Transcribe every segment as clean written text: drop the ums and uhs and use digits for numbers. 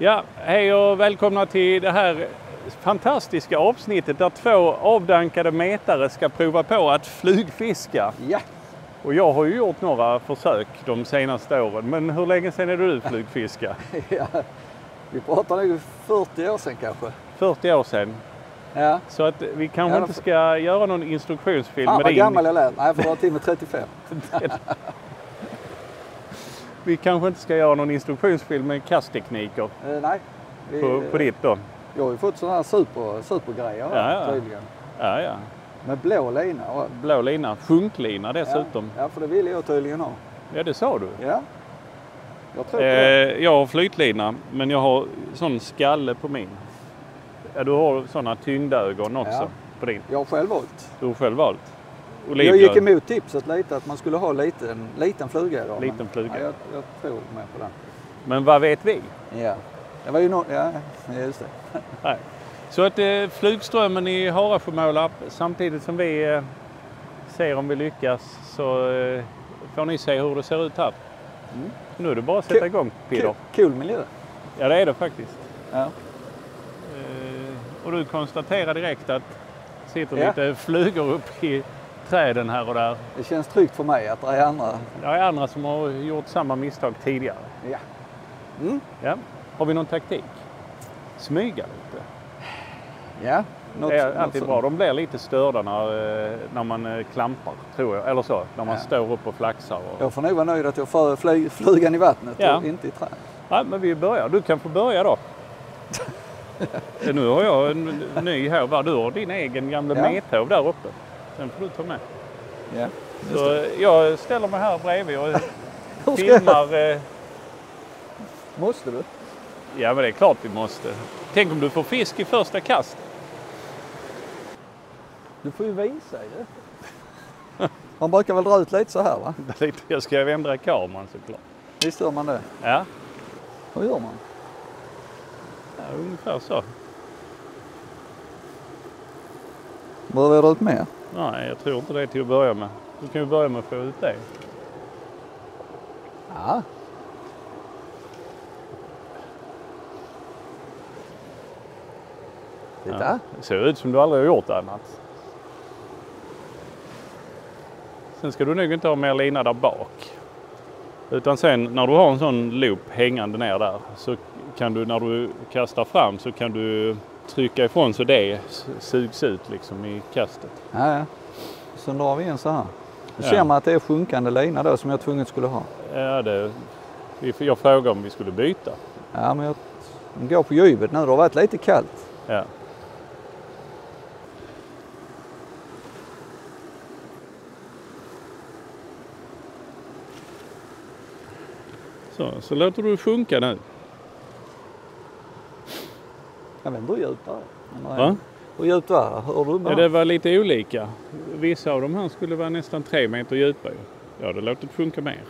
Ja, hej och välkomna till det här fantastiska avsnittet där två avdankade metare ska prova på att flygfiska. Ja. Och jag har ju gjort några försök de senaste åren, men hur länge sedan är du flygfiska? Ja, vi pratar nog 40 år sedan kanske. 40 år sedan. Ja. Så att vi kanske inte ska göra någon instruktionsfilm med vad din... gammal jag lät. Nej, jag får dra till med 35. Vi kanske inte ska göra någon instruktionsfilm med kasttekniker Nej. på ditt då. Jag har ju fått sådana här supergrejer tydligen. Ja. Med blå lina. Blå lina, sjunklina dessutom. Ja, för det vill jag tydligen ha. Ja, det sa du. Ja. Jag tror på det. Jag har flytlina, men jag har sån skalle på min. Ja, du har sådana tyngdögon också på din. Jag har själv valt. Du har själv valt. Jag gick emot tipset lite att man skulle ha liten fluga idag. Liten fluga. Ja, jag tror med på den. Men vad vet vi? Ja, det var ju ja, just det. Nej. Så att flygströmmen i Harasjömåla, samtidigt som vi ser om vi lyckas, så får ni se hur det ser ut här. Mm. Nu är det bara att sätta igång, Peter. Kul miljö. Ja, det är det faktiskt. Ja. Och du konstaterar direkt att det sitter lite flugor upp i träden här och där. Det känns tryggt för mig att det är andra. Det är andra som har gjort samma misstag tidigare. Ja. Mm. Ja. Har vi någon taktik? Smyga lite. Ja. Det är alltid bra. De blir lite störda när man klampar, tror jag. Eller så, när man står upp och flaxar. Jag får nog vara nöjd att jag får flygan i vattnet och inte i träd. Ja, men vi börjar. Du kan få börja då. Nu har jag en ny här. Du har din egen gamla methov där uppe. Den får du ta med. Ja, så jag ställer mig här bredvid och filmar. Måste du? Ja, men det är klart vi måste. Tänk om du får fisk i första kast. Du får ju visa ju. Man brukar väl dra ut lite så här, va? Jag ska ändra kameran såklart. Visst gör man det? Ja. Hur gör man? Ja, ungefär så. Behöver jag dra ut mer? Nej, jag tror inte det till att börja med. Du kan ju börja med att få ut det. Ja. Titta. Ja, det ser ut som du aldrig har gjort annat. Sen ska du nog inte ha mer lina där bak. Utan sen när du har en sån loop hängande ner där, så kan du, när du kastar fram, så kan du trycka ifrån så det sugs ut liksom i kastet. Ja. Så drar vi in så här. Då ser man att det är sjunkande lina då som jag tvunget skulle ha. Ja, jag frågar om vi skulle byta. Ja, men jag går på djupet nu. Det har varit lite kallt. Ja. Så låter du sjunka nu. Jag vet inte hur djupt det är. Va? Hur djupt var det? Hör du? Ja, det var lite olika. Vissa av de här skulle vara nästan 3 meter djupa. Ja, det låter sjunka mer.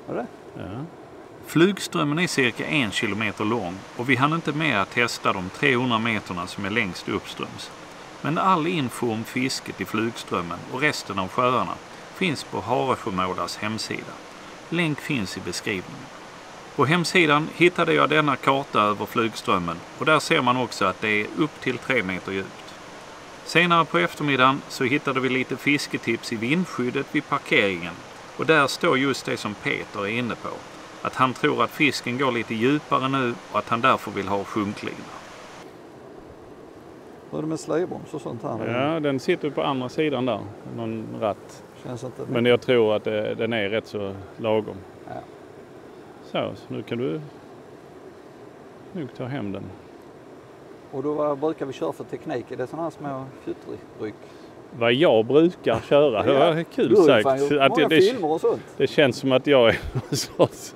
Var det? Ja. Flygströmmen är cirka 1 kilometer lång och vi hann inte med att testa de 300 meterna som är längst uppströms. Men all info om fisket i flygströmmen och resten av sjöarna finns på Harasjömålas hemsida. Länk finns i beskrivningen. På hemsidan hittade jag denna karta över flygströmmen och där ser man också att det är upp till 3 meter djupt. Senare på eftermiddagen så hittade vi lite fisketips i vindskyddet vid parkeringen och där står just det som Peter är inne på. Att han tror att fisken går lite djupare nu och att han därför vill ha sjunklina. Vad är det med slöjbroms och sånt här? Ja, den sitter på andra sidan där. Någon ratt. Känns inte... Men jag tror att den är rätt så lagom. Ja. Så nu kan du nog ta hem den. Och då vad brukar vi köra för teknik? Är det sådana här små fjutryck? Vad jag brukar köra. Det var kul sagt. Att filmer och sånt. Det känns som att jag är en sorts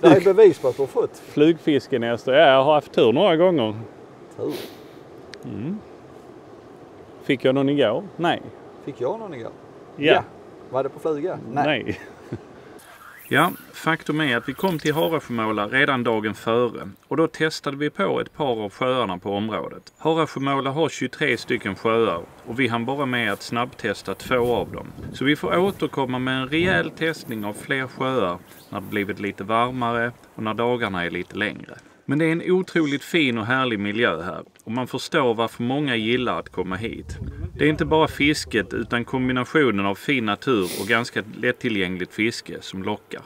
det är bevis på att du har fått. Flygfiskenäster. Ja, jag har haft tur några gånger. Tur? Mm. Fick jag någon igår? Nej. Fick jag någon igår? Ja. Var det på flyga? Nej. Ja, faktum är att vi kom till Harasjömåla redan dagen före och då testade vi på ett par av sjöarna på området. Harasjömåla har 23 stycken sjöar och vi hann bara med att snabbtesta 2 av dem. Så vi får återkomma med en rejäl testning av fler sjöar när det blivit lite varmare och när dagarna är lite längre. Men det är en otroligt fin och härlig miljö här och man förstår varför många gillar att komma hit. Det är inte bara fisket utan kombinationen av fin natur och ganska lättillgängligt fiske som lockar.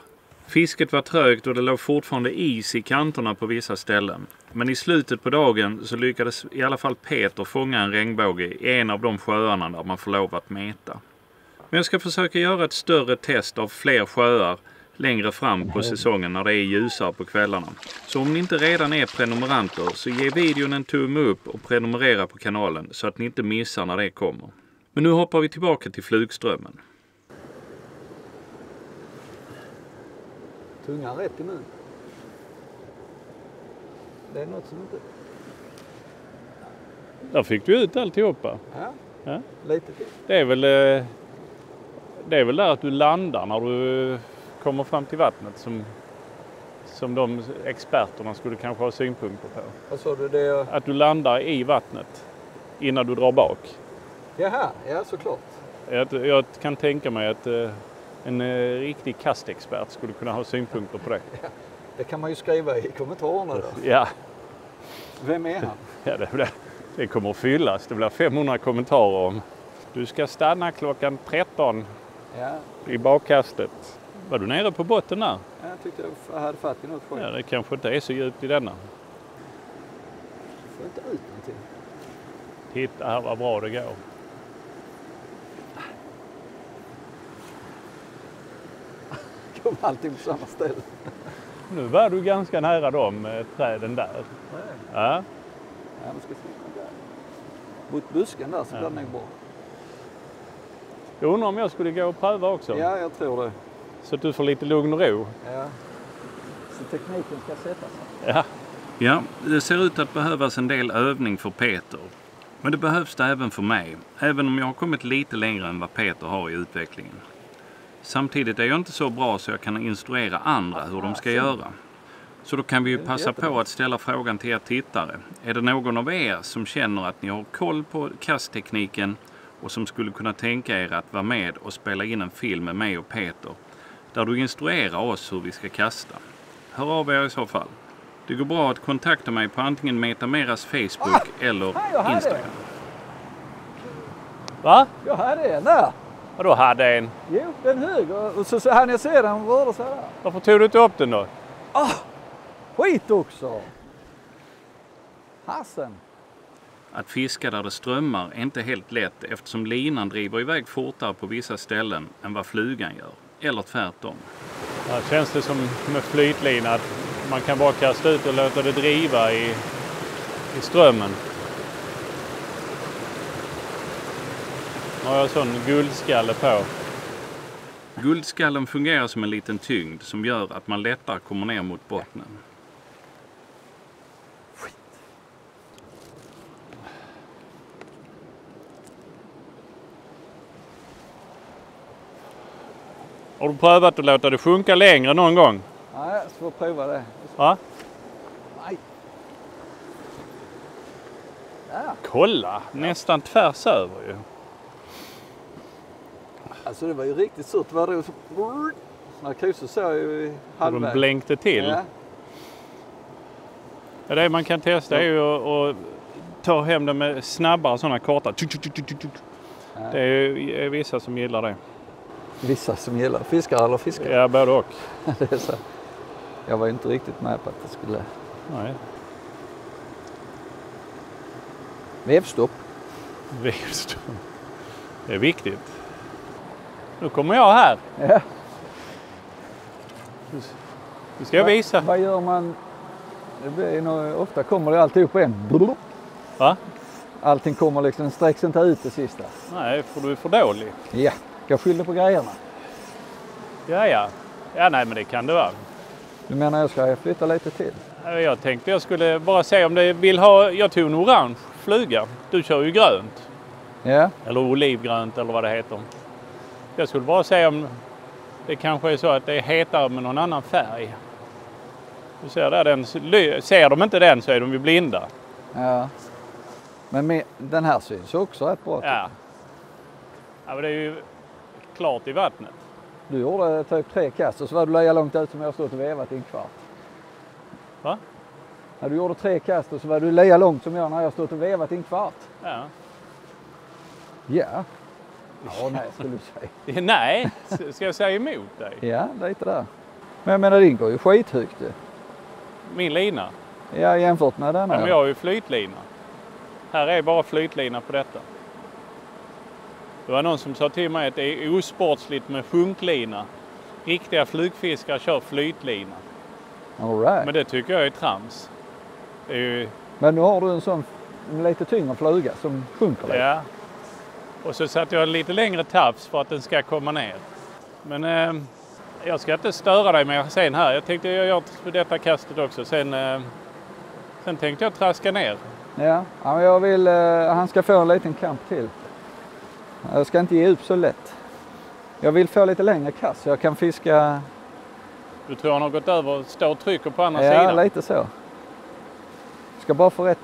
Fisket var trögt och det låg fortfarande is i kanterna på vissa ställen. Men i slutet på dagen så lyckades i alla fall Peter fånga en regnbåge i en av de sjöarna där man får lov att meta. Men jag ska försöka göra ett större test av fler sjöar längre fram på säsongen när det är ljusare på kvällarna. Så om ni inte redan är prenumeranter så ge videon en tumme upp och prenumerera på kanalen så att ni inte missar när det kommer. Men nu hoppar vi tillbaka till Flugströmmen. Tungan rätt i mun. Det är något som inte... Där fick du ut alltihopa. Ja. Lite till. Det är väl där att du landar när du kommer fram till vattnet som de experterna skulle kanske ha synpunkter på. Vad sa du? Det... Att du landar i vattnet innan du drar bak. Jaha, ja såklart. Jag kan tänka mig att en riktig kastexpert skulle kunna ha synpunkter på det. Ja, det kan man ju skriva i kommentarerna då. Ja. Vem är han? Ja, det kommer att fyllas. Det blir 500 kommentarer om. Du ska stanna klockan 13 i bakkastet. Var du nere på botten där? Ja, jag tyckte jag hade fatt i något skit. Ja, det kanske inte är så djupt i denna. Får inte ut någonting. Titta här vad bra det går. Kom alltid på samma ställe. Nu var du ganska nära de träden där. Nej. Ja. Ja, man ska se där. Mot busken där så blir det nog bra. Jag undrar om jag skulle gå och pröva också. Ja, jag tror det. Så att du får lite lugn och ro. Ja. Så tekniken ska sätta sig. Ja. Ja, det ser ut att behövas en del övning för Peter. Men det behövs det även för mig. Även om jag har kommit lite längre än vad Peter har i utvecklingen. Samtidigt är jag inte så bra så jag kan instruera andra hur de ska göra. Så då kan vi ju passa på att ställa frågan till er tittare. Är det någon av er som känner att ni har koll på kasttekniken och som skulle kunna tänka er att vara med och spela in en film med mig och Peter där du instruerar oss hur vi ska kasta? Hör av er i så fall. Det går bra att kontakta mig på antingen Metameras Facebook eller Instagram. Va? Jag hade en där. Vadå hade en? Jo, den höger. Och så hann jag se den rörde sig där. Varför tog du inte upp den då? Skit också! Hassen. Att fiska där det strömmar är inte helt lätt eftersom linan driver iväg fortare på vissa ställen än vad flugan gör. Eller tvärtom. Ja, känns det som med flytlina att man kan bara kasta ut och låta det driva i strömmen. Nu har jag sån guldskalle på. Guldskallen fungerar som en liten tyngd som gör att man lättare kommer ner mot bottnen. Har du prövat att låta det sjunka längre någon gång? Nej, jag ska prova det. Va? Nej. Ja. Kolla, nästan tvärs över ju. Alltså det var ju riktigt surt. Det var det så... När kruset så ju i halvväg. De blänkte till. Ja. Ja, det man kan testa är ju att ta hem det med snabbare sådana korta. Ja. Det är vissa som gillar det. Vissa som gillar fiskar eller fiskar? Ja, både och. Det är så. Jag var inte riktigt med på att det skulle... Nej. Vevstopp. Vevstopp. Det är viktigt. Nu kommer jag här. Ja. Nu ska jag visa. Vad gör man? Det blir nog, ofta kommer det alltid upp på en. Va? Allting kommer liksom, sträcks inte ut det sista. Nej, för du är för dålig. Ja, jag skyller på grejerna. Ja. Ja, nej men det kan det vara. Du menar jag ska flytta lite till? Jag tänkte jag skulle bara se om det vill ha... Jag tog en orange fluga. Du kör ju grönt. Ja. Eller olivgrönt eller vad det heter. Jag skulle bara se om det kanske är så att det är hetare med någon annan färg. Du ser där, ser de inte den så är de ju blinda. Ja. Men den här syns också rätt bra. Ja. Ja, men det är ju klart i vattnet. Du gjorde typ 3 kast och så var du lika långt ut som jag har stått och vevat i en kvart. Va? När du gjorde 3 kast och så var du lika långt som jag när jag stått och vevat i en kvart. Ja. Ja. Ja, nej, skulle du säga. Nej, ska jag säga emot dig? Ja, lite där. Men jag menar, din går ju skithögt ju. Min lina? Ja, jämfört med den här. Ja, men jag har ju flytlina. Här är bara flytlina på detta. Det var någon som sa till mig att det är osportsligt med sjunklina. Riktiga flugfiskare kör flytlina. All right. Men det tycker jag är trams. Det är ju... Men nu har du en sån lite tyngre fluga som sjunker lite. Ja. Och så satte jag en lite längre tafs för att den ska komma ner. Men jag ska inte störa dig mer sen här. Jag tänkte jag gör detta kastet också. Sen tänkte jag traska ner. Ja, men jag vill, han ska få en liten kamp till. Jag ska inte ge upp så lätt. Jag vill få lite längre kast så jag kan fiska. Du tror han har gått över och står och trycker på andra Ja, sidan? lite så. Ska bara få rätt.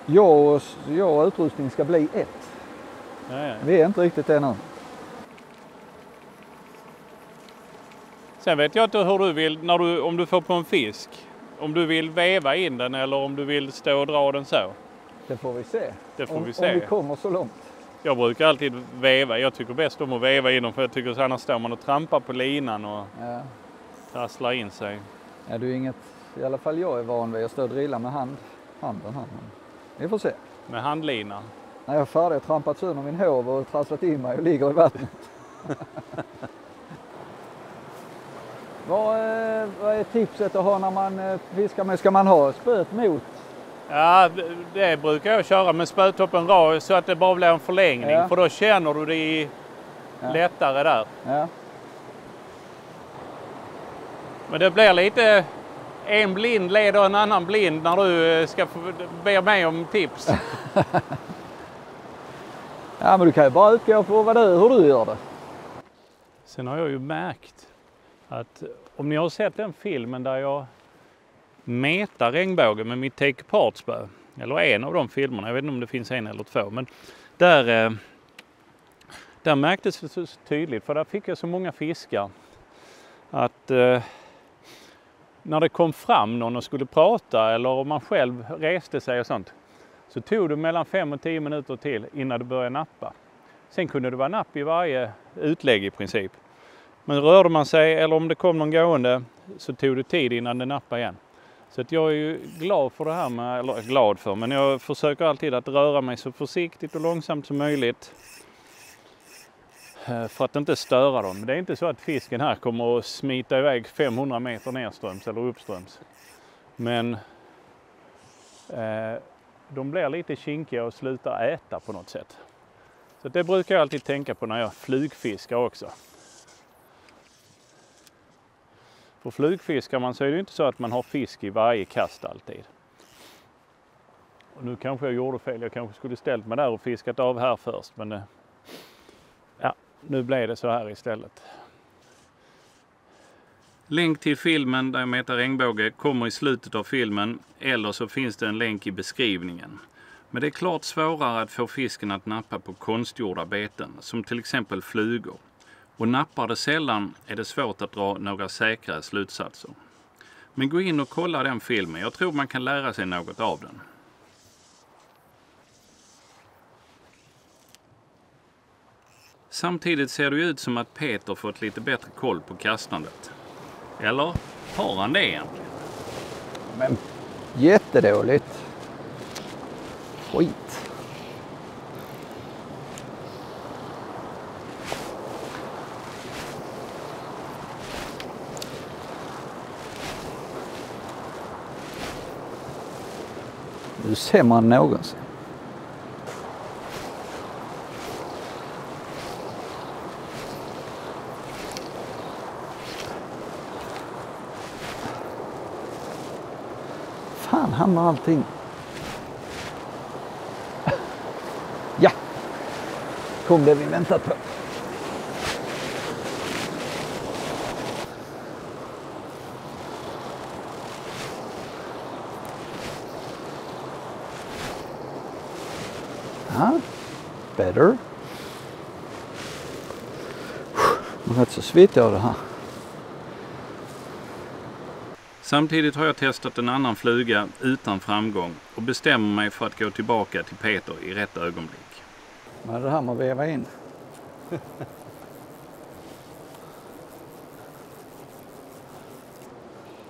Jag och utrustning ska bli ett. Ja. Vi är inte riktigt det nu. Sen vet jag inte hur du vill, om du får på en fisk. Om du vill väva in den eller om du vill stå och dra den så. Det får vi se. Det får vi se. Om vi kommer så långt. Jag brukar alltid väva. Jag tycker bäst om att väva in dem för jag tycker så annars står man och trampar på linan och trasslar in sig. Ja, det är inget, i alla fall jag är van vid att stå och drilla med handen här. Vi får se. Med handlina. När jag är färdig och trampat sönder min hov och trasslat in mig och ligger i vattnet. Vad är tipset att ha när man fiskar med? Ska man ha spöet mot? Ja, det brukar jag köra med spötoppen rak så att det bara blir en förlängning. Ja. För då känner du det lättare där. Ja. Men det blir lite en blind leder en annan blind när du ska be mig om tips. Ja, men du kan ju bara utgå på hur du gör det. Sen har jag ju märkt att om ni har sett den filmen där jag metar regnbågen med mitt take apart-spö, eller en av de filmerna, jag vet inte om det finns en eller två, men där märktes det så tydligt, för där fick jag så många fiskar att när det kom fram någon och skulle prata eller om man själv reste sig och sånt, så tog det mellan 5 och 10 minuter till innan det började nappa. Sen kunde det vara napp i varje utlägg i princip. Men rörde man sig eller om det kom någon gående så tog det tid innan det nappade igen. Så att jag är ju glad för det här med, eller glad för, men jag försöker alltid att röra mig så försiktigt och långsamt som möjligt. För att inte störa dem. Det är inte så att fisken här kommer att smita iväg 500 meter nedströms eller uppströms. Men de blir lite kinkiga och slutar äta på något sätt. Så det brukar jag alltid tänka på när jag flugfiskar också. För flugfiskar man så är det inte så att man har fisk i varje kast alltid. Och nu kanske jag gjorde fel. Jag kanske skulle ställt mig där och fiskat av här först. Men nu blev det så här istället. Länk till filmen där jag metar regnbåge kommer i slutet av filmen. Eller så finns det en länk i beskrivningen. Men det är klart svårare att få fisken att nappa på konstgjorda beten. Som till exempel flugor. Och nappar det sällan är det svårt att dra några säkra slutsatser. Men gå in och kolla den filmen. Jag tror man kan lära sig något av den. Samtidigt ser det ut som att Peter fått lite bättre koll på kastandet. Eller har han det egentligen? Men jättedåligt. Skit. Nu ser man någonsin. Fan, hamnar allting. Ja. Kom det vi väntat på. Better. Rätt så svett jag det här. Samtidigt har jag testat en annan fluga utan framgång och bestämmer mig för att gå tillbaka till Peter i rätt ögonblick. Vad är det här med att veva in?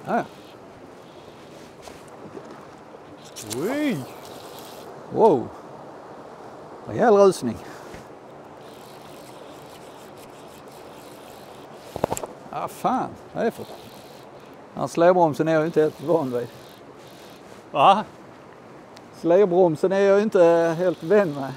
Ja. Oj! Wow! Rejäl rusning. Ah fan, vad är det för? Den här släbromsen är jag inte helt van vid. Va? Släbromsen är jag inte helt vän med.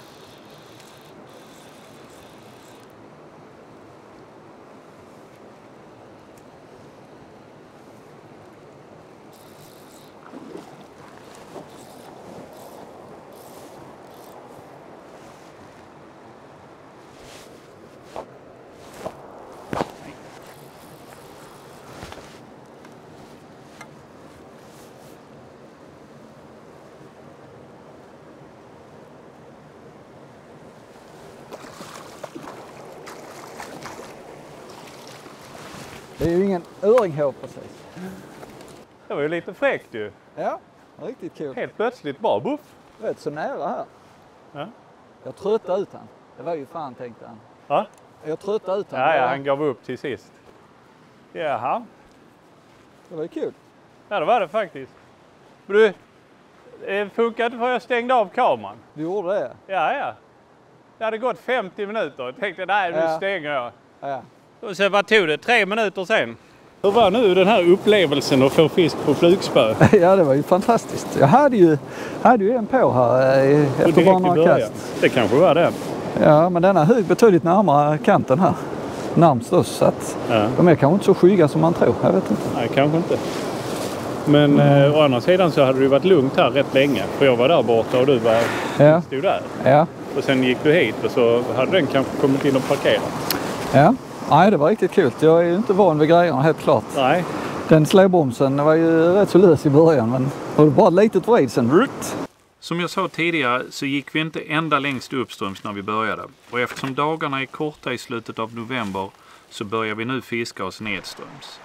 Det är ju ingen öringhår precis. Det var ju lite fräckt ju. Ja, riktigt kul. Helt plötsligt bara buff. Rätt så nära här. Ja. Jag tröttade ut han. Det var ju fan, tänkte han. Ja? Jag tröttade ut han. Ja, han gav upp till sist. Jaha. Det var ju kul. Ja, det var det faktiskt. Men du, det funkar inte för jag stängde av kameran. Du gjorde det? Ja. Det hade gått 50 minuter. Jag tänkte, nej, nu stänger jag. Ja. Och sen vad tog det? 3 minuter sen. Hur var nu den här upplevelsen att få fisk på flugspö? Ja, det var ju fantastiskt. Jag hade ju en på här efter bara några kast. Det kanske var det. Ja, men denna hög betydligt närmare kanten här. Närmst oss, så att de är kanske inte så skygga som man tror. Jag vet inte. Nej, kanske inte. Men å andra sidan så hade det varit lugnt här rätt länge. För jag var där borta och du stod där. Ja. Och sen gick du hit och så hade den kanske kommit in och parkerat. Ja. Nej, det var riktigt kul. Jag är ju inte van vid grejerna, helt klart. Nej. Den släbromsen var ju rätt så lös i början, men det var bara ett litet vrid sen. Som jag sa tidigare så gick vi inte ända längst uppströms när vi började. Och eftersom dagarna är korta i slutet av november så börjar vi nu fiska oss nedströms.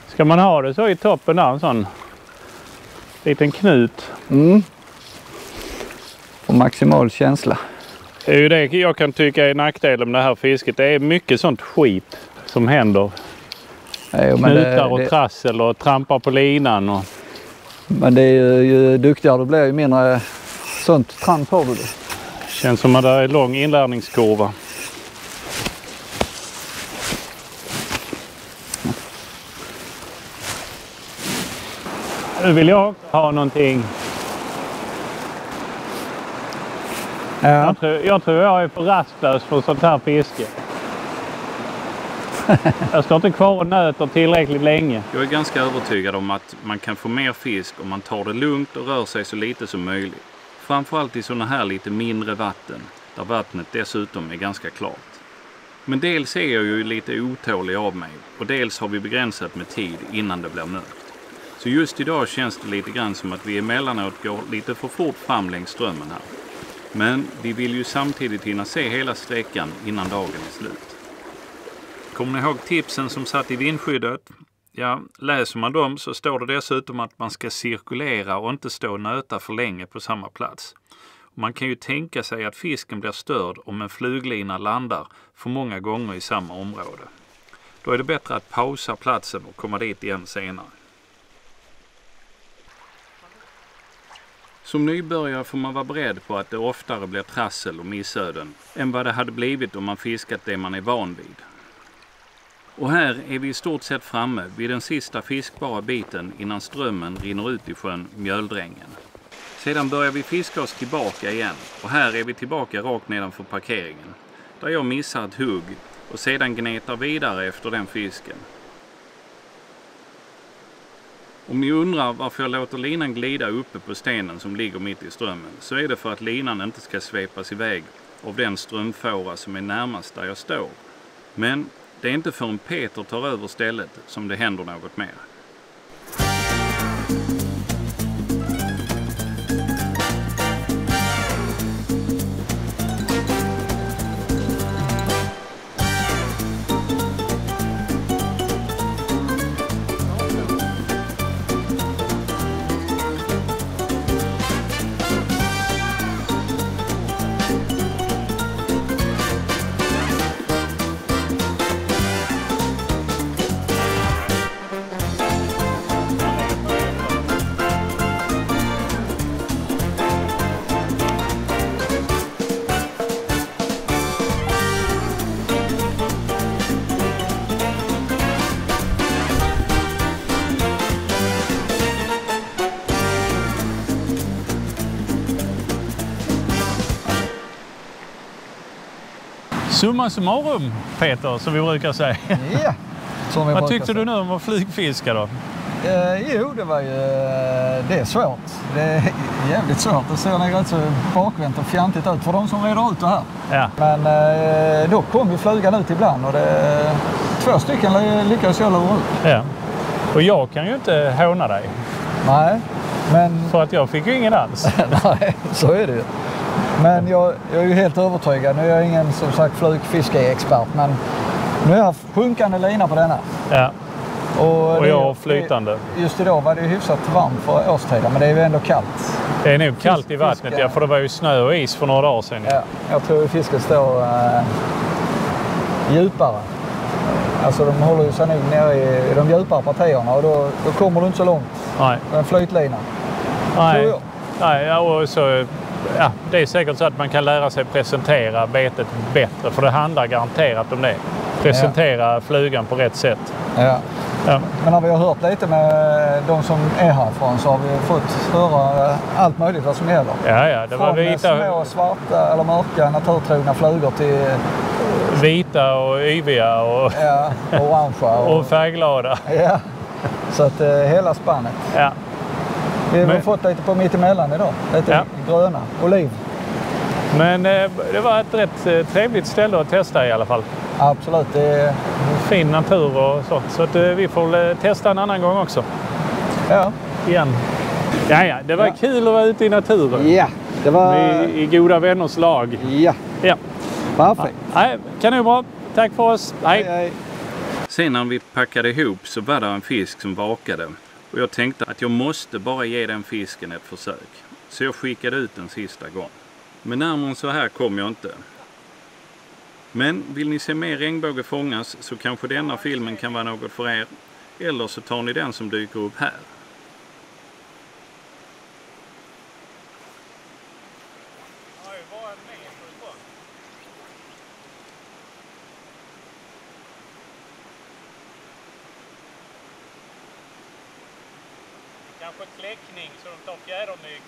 Ska man ha det så i toppen där, en sån liten knut? Mm. Och maximal känsla. Det är ju det jag kan tycka är nackdelen med det här fisket. Det är mycket sånt skit som händer. Knutar och trassel och trampar på linan. Och... Men det är ju duktigare du blir, ju mindre sånt tramp har du. Känns som att det är lång inlärningskurva. Nu vill jag ha någonting. Ja. Jag tror jag är för rastlös för sånt här fiske. Jag står inte kvar och nöter tillräckligt länge. Jag är ganska övertygad om att man kan få mer fisk om man tar det lugnt och rör sig så lite som möjligt. Framförallt i sådana här lite mindre vatten, där vattnet dessutom är ganska klart. Men dels är jag ju lite otålig av mig och dels har vi begränsat med tid innan det blir mörkt. Så just idag känns det lite grann som att vi emellanåt går lite för fort fram längs strömmen här. Men vi vill ju samtidigt hinna se hela sträckan innan dagen är slut. Kommer ni ihåg tipsen som satt i vindskyddet? Ja, läser man dem så står det dessutom att man ska cirkulera och inte stå och nöta för länge på samma plats. Man kan ju tänka sig att fisken blir störd om en fluglina landar för många gånger i samma område. Då är det bättre att pausa platsen och komma dit igen senare. Som nybörjare får man vara beredd på att det oftare blir trassel och missöden än vad det hade blivit om man fiskat det man är van vid. Och här är vi i stort sett framme vid den sista fiskbara biten innan strömmen rinner ut i sjön Mjöldrängen. Sedan börjar vi fiska oss tillbaka igen och här är vi tillbaka rakt nedanför parkeringen där jag missar ett hugg och sedan gnetar vidare efter den fisken. Om ni undrar varför jag låter linan glida uppe på stenen som ligger mitt i strömmen så är det för att linan inte ska svepas iväg av den strömfåra som är närmast där jag står. Men det är inte förrän Peter tar över stället som det händer något mer. Summa summarum, Peter, som vi brukar säga. Ja, som vi Vad brukar tyckte säga. du nu om att flygfiska då? Jo, det var ju... Det är svårt. Det är jävligt svårt. Det ser rätt så bakvänt och fjantigt ut för de som reder ut det här. Ja. Men då kom ju flugan ut ibland och 2 stycken lyckades jag lura ut. Ja. Och jag kan ju inte håna dig. Nej, men... För att jag fick ju ingen alls. Nej, så är det ju. Men jag är ju helt övertygad. Nu är jag ingen, som sagt, flugfiskeexpert, men nu har jag haft sjunkande lina på denna. Ja. Och jag har det, flytande. Just idag var det ju hyfsat varmt för årstiden, men det är ju ändå kallt. Det är nog kallt i vattnet, ja, för det var ju snö och is för några dagar sedan. Ja, jag tror att fisken står djupare. Alltså de håller ju sig nog nere i de djupare partierna och då kommer du inte så långt. Nej. En flytlina. Nej. Nej, ja, och så, ja, det är säkert så att man kan lära sig presentera betet bättre, för det handlar garanterat om det. Presentera flugan på rätt sätt. Ja. Ja. Men när vi har hört lite med de som är härifrån så har vi fått höra allt möjligt vad som gäller. Ja, det var från vita, små, svarta eller mörka naturtrogna flugor till vita och yviga och, ja, orangea och färgglada. Ja, så att hela spannet. Ja. Vi har fått lite på mittemellan idag. Lite gröna, oliv. Men det var ett rätt trevligt ställe att testa i alla fall. Absolut. Det är fin natur och så. Så att vi får testa en annan gång också. Ja. Igen. Ja, det var kul att vara ute i naturen. Ja, det var... I goda vänners lag. Ja. Ja. Perfekt. Nej, kanonbra. Tack för oss. Hej. Hej. Sen när vi packade ihop så var det en fisk som vakade. Och jag tänkte att jag måste bara ge den fisken ett försök. Så jag skickade ut den sista gång. Men närmare än så här kom jag inte. Men vill ni se mer regnbåge fångas så kanske denna filmen kan vara något för er. Eller så tar ni den som dyker upp här. Kanske kläckning så de tar fjädermygg.